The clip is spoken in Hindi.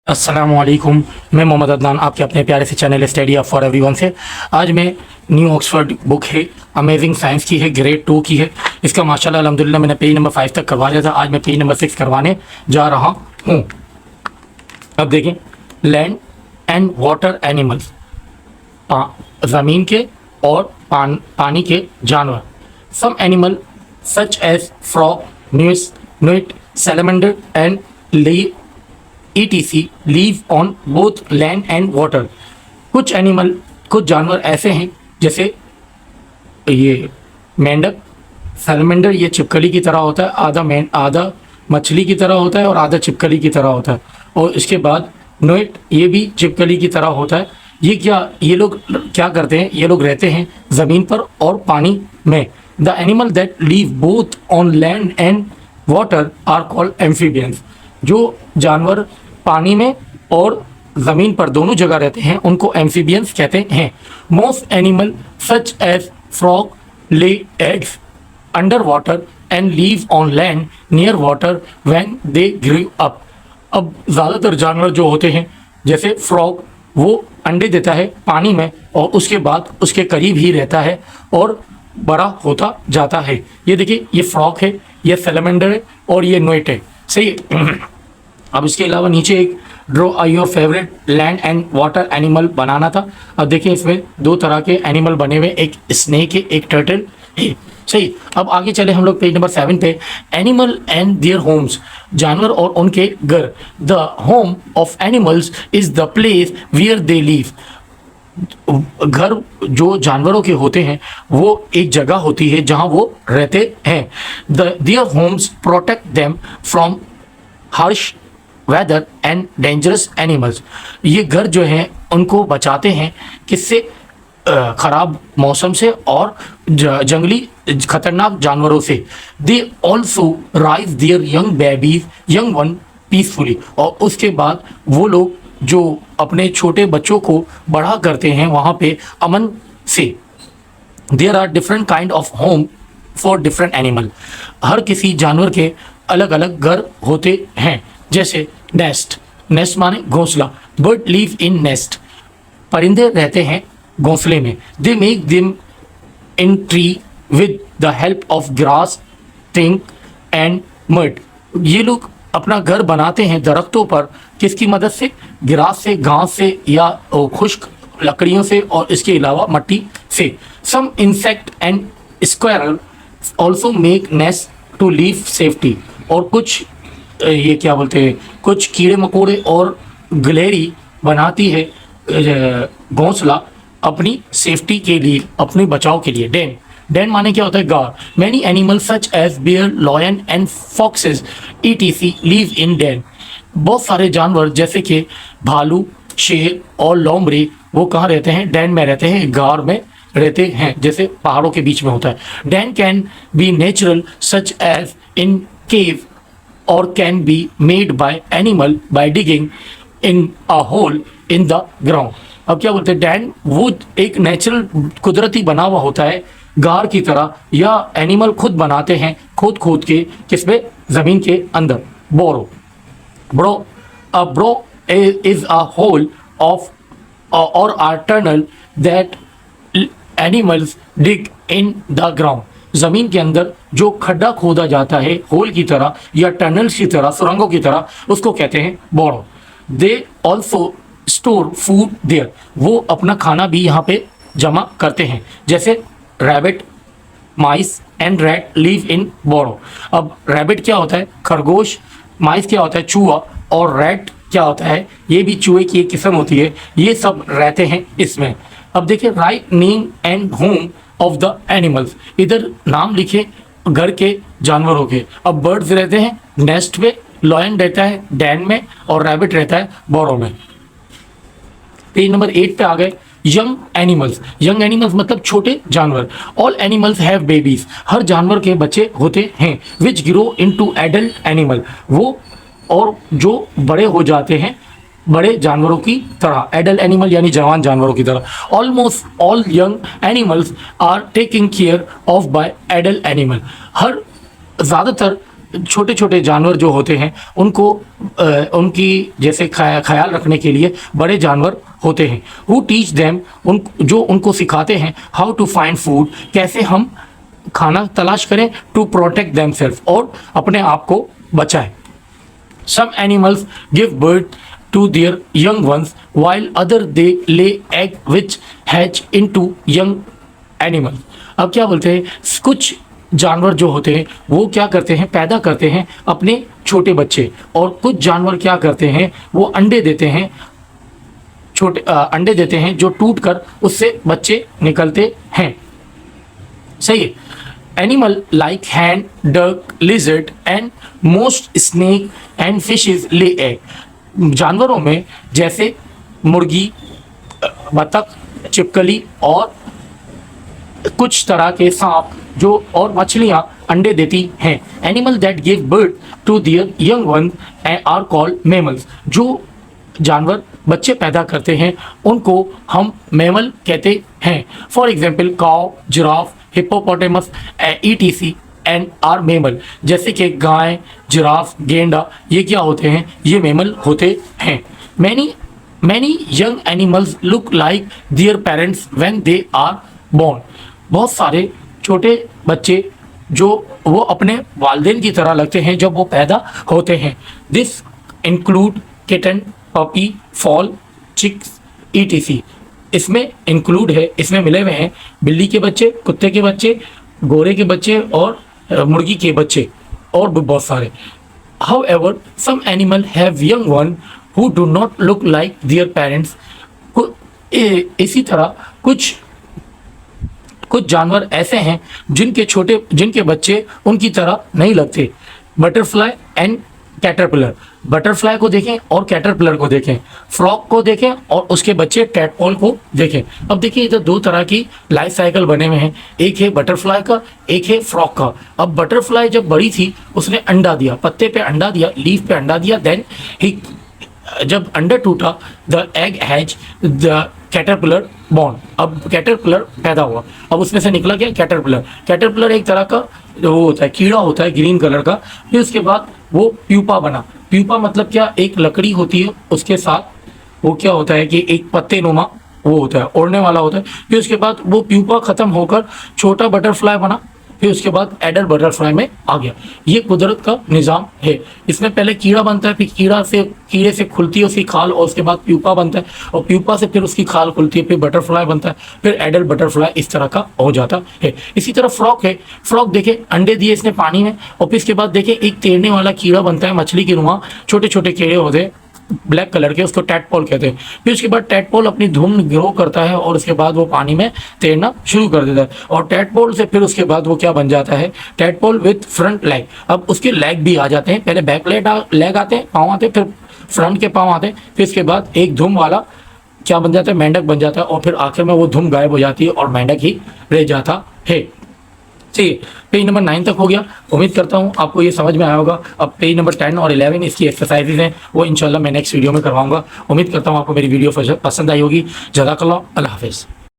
अस्सलामुअलैकुम, मैं मोहम्मद अदनान आपके अपने प्यारे से channel study up for everyone से। आज मैं न्यू ऑक्सफोर्ड बुक है, अमेजिंग साइंस की है, ग्रेड 2 की है। इसका माशाल्लाह अल्हम्दुलिल्लाह मैंने पेज नंबर 5 तक करवा लिया था। आज मैं पेज नंबर 6 करवाने जा रहा हूँ। अब देखें, लैंड एंड वाटर एनिमल्स, ज़मीन के और पानी के जानवर। Some animal such as frog, newt, salamander and etc live on both land and water। कुछ जानवर ऐसे हैं जैसे ये मेंढक, सैलमेंडर, ये छिपकली की तरह होता है, आधा मछली की तरह होता है और आधा छिपकली की तरह होता है। और इसके बाद नोइट, ये भी छिपकली की तरह होता है। ये लोग क्या करते हैं? ये लोग रहते हैं ज़मीन पर और पानी में। The animal that live both on land and water are called amphibians. जो जानवर पानी में और ज़मीन पर दोनों जगह रहते हैं उनको एम्फीबियंस कहते हैं। Most animal such as frog lay eggs under water and live on land near water when they grow up. अब ज़्यादातर जानवर जो होते हैं जैसे फ्रॉग, वो अंडे देता है पानी में और उसके बाद उसके करीब ही रहता है और बड़ा होता जाता है। ये देखिए, ये फ्रॉग है, ये सैलमेंडर है और ये नोइट है। सही है। अब इसके अलावा नीचे एक draw your favourite land and water animal बनाना था। अब देखिए, इसमें दो तरह के एनिमल बने हुए, एक स्नेक है, एक टर्टल है। सही। अब आगे चले हम लोग पेज नंबर 7 पे। एनिमल एंड देयर होम्स, जानवर और उनके घर। The home of animals is the place wear they live. घर जो जानवरों के होते हैं वो एक जगह होती है जहां वो रहते हैं। Their homes protect them from harsh weather and dangerous animals. ये घर जो हैं उनको बचाते हैं किससे? ख़राब मौसम से और जंगली खतरनाक जानवरों से। They also rise there young one peacefully. और उसके बाद वो लोग जो अपने छोटे बच्चों को बड़ा करते हैं वहाँ पे अमन से। There are different kind of home for different animal. हर किसी जानवर के अलग अलग घर होते हैं। जैसे नेस्ट माने घोंसला। बर्ड लीव इन नेस्ट, परिंदे रहते हैं घोंसले में। They make them in tree with the help of grass, think and mud. ये लोग अपना घर बनाते हैं दरख्तों पर किसकी मदद से? ग्रास से, घास से या खुश्क लकड़ियों से और इसके अलावा मट्टी से। Some insect and squirrel also make nest to live safety. और कुछ ये क्या बोलते हैं, कुछ कीड़े मकोड़े और गिलहरी बनाती है घोंसला अपनी सेफ्टी के लिए, अपने बचाव के लिए। डेन माने क्या होता है? गार। Many animals such as bear, lion and foxes etc live in den. बहुत सारे जानवर जैसे कि भालू, शेर और लोमड़ी वो कहाँ रहते हैं? डेन में रहते हैं, गार में रहते हैं, जैसे पहाड़ों के बीच में होता है। Den can be natural such as in cave और can be made by animal by digging in a hole in the ground. अब क्या बोलते हैं? डैन वो एक नेचुरल कुदरती बना हुआ होता है गार की तरह, या एनिमल खुद बनाते हैं खोद के किसमें? ज़मीन के अंदर। Burrow is a hole of और or tunnel that animals dig in the ground. ज़मीन के अंदर जो खड्डा खोदा जाता है होल की तरह या टनल्स की तरह, सुरंगों की तरह, उसको कहते हैं burrow. They also store food there. वो अपना खाना भी यहाँ पे जमा करते हैं। जैसे rabbit, mice and rat live in burrow. अब रैबिट क्या होता है? खरगोश। माइस क्या होता है? चूहा। और रैट क्या होता है? ये भी चूहे की एक किस्म होती है। ये सब रहते हैं इसमें। अब देखिए, write name and home of the animals. इधर नाम लिखे घर के जानवरों के। अब बर्ड्स रहते हैं नेस्ट में, लॉयन रहता है डैन में और रैबिट रहता है बोरो में। पेज नंबर 8 पे आ गए। यंग एनिमल्स मतलब छोटे जानवर। All animals have babies. हर जानवर के बच्चे होते हैं। Which grow into adult animal. वो और जो बड़े हो जाते हैं बड़े जानवरों की तरह, एडल्ट एनिमल यानी जवान जानवरों की तरह। Almost all young animals are taking care of by adult animal. हर ज़्यादातर छोटे छोटे जानवर जो होते हैं उनको उनकी जैसे ख्याल रखने के लिए बड़े जानवर होते हैं। हु टीच देम, जो उनको सिखाते हैं हाउ टू फाइंड फूड, कैसे हम खाना तलाश करें, टू प्रोटेक्ट देम सेल्फ, और अपने आप को बचाएं। Some animals give birth to their young ones while other they lay egg which hatch into young animals। अब क्या बोलते हैं, कुछ जानवर जो होते हैं वो क्या करते हैं, पैदा करते हैं अपने छोटे बच्चे, और कुछ जानवर क्या करते हैं वो अंडे देते हैं, छोटे अंडे देते हैं जो टूट कर उससे बच्चे निकलते हैं। सही है। Animal like hen, duck, lizard and most snake and fishes lay egg. जानवरों में जैसे मुर्गी, बतख, छिपकली और कुछ तरह के सांप जो और मछलियां अंडे देती हैं। Animal that give birth to their young one are called mammals. जो जानवर बच्चे पैदा करते हैं उनको हम मैमल कहते हैं। For example cow, giraffe, hippopotamus etc and are mammal. जैसे कि गाय, जिराफ, गेंडा, ये क्या होते हैं, ये मेमल होते हैं। Many young animals look like their parents when they are born. बहुत सारे छोटे बच्चे जो वो अपने वालिदैन की तरह लगते हैं जब वो पैदा होते हैं। This include kitten, puppy, foal, chicks etc। इसमें इंक्लूड है, इसमें मिले हुए हैं बिल्ली के बच्चे, कुत्ते के बच्चे, गोरे के बच्चे और मुर्गी के बच्चे और भी बहुत सारे। However, some animal have young one who do not look like their parents। इसी तरह कुछ जानवर ऐसे हैं जिनके बच्चे उनकी तरह नहीं लगते। Butterfly and caterpillar. बटरफ्लाई को देखें और कैटरपिलर को देखें, फ्रॉग को देखें और उसके बच्चे टैडपोल को देखें। अब देखिए इधर दो तरह की लाइफ साइकिल बने हुए हैं, एक है बटरफ्लाई का, एक है फ्रॉग का। अब बटरफ्लाई जब बड़ी थी उसने अंडा दिया, पत्ते पे अंडा दिया, लीफ पे अंडा दिया, देन ही जब अंडा टूटा the egg has the caterpillar born. अब कैटरपिलर पैदा हुआ, अब उसमें से निकला क्या, कैटरपिलर। कैटरपिलर एक तरह का वो होता है, कीड़ा होता है ग्रीन कलर का। फिर उसके बाद वो प्यूपा बना। प्यूपा मतलब क्या, एक लकड़ी होती है उसके साथ वो क्या होता है कि एक पत्ते नुमा वो होता है, ओढ़ने वाला होता है। फिर उसके बाद वो प्यूपा खत्म होकर छोटा बटरफ्लाई बना, फिर उसके बाद एडल्ट बटरफ्लाई में आ गया। ये कुदरत का निज़ाम है। इसमें पहले कीड़ा बनता है, फिर कीड़े से खुलती है उसकी खाल, और उसके बाद प्यूपा बनता है, और प्यूपा से फिर उसकी खाल खुलती है, फिर बटरफ्लाई बनता है, फिर एडल्ट बटरफ्लाई इस तरह का हो जाता है। इसी तरह फ्रॉग है। फ्रॉग देखे अंडे दिए इसने पानी में, और फिर इसके बाद देखे एक तैरने वाला कीड़ा बनता है मछली के नुमा, छोटे छोटे कीड़े होते हैं ब्लैक कलर के, उसको टैडपोल कहते हैं। फिर उसके बाद टैडपोल अपनी धुन ग्रो करता है और उसके बाद वो पानी में तैरना शुरू कर देता है, और टैडपोल से फिर उसके बाद वो क्या बन जाता है, टैडपोल विथ फ्रंट लेग। अब उसके लेग भी आ जाते हैं, पहले बैक लेग आते हैं, पाँव आते हैं, फिर फ्रंट के पाँव आते हैं, फिर इसके बाद एक धुम वाला क्या बन जाता है, मेंढक बन जाता है, और फिर आखिर में वो धुम गायब हो जाती है और मेंढक ही रह जाता है। ठीक है, पेज नंबर 9 तक हो गया। उम्मीद करता हूँ आपको ये समझ में आया होगा। अब पेज नंबर 10 और 11 इसकी एक्सरसाइजेज हैं, वो इंशाल्लाह मैं नेक्स्ट वीडियो में करवाऊंगा। उम्मीद करता हूँ आपको मेरी वीडियो पसंद आई होगी। जज़ाकल्लाह, अल्लाह हाफिज़।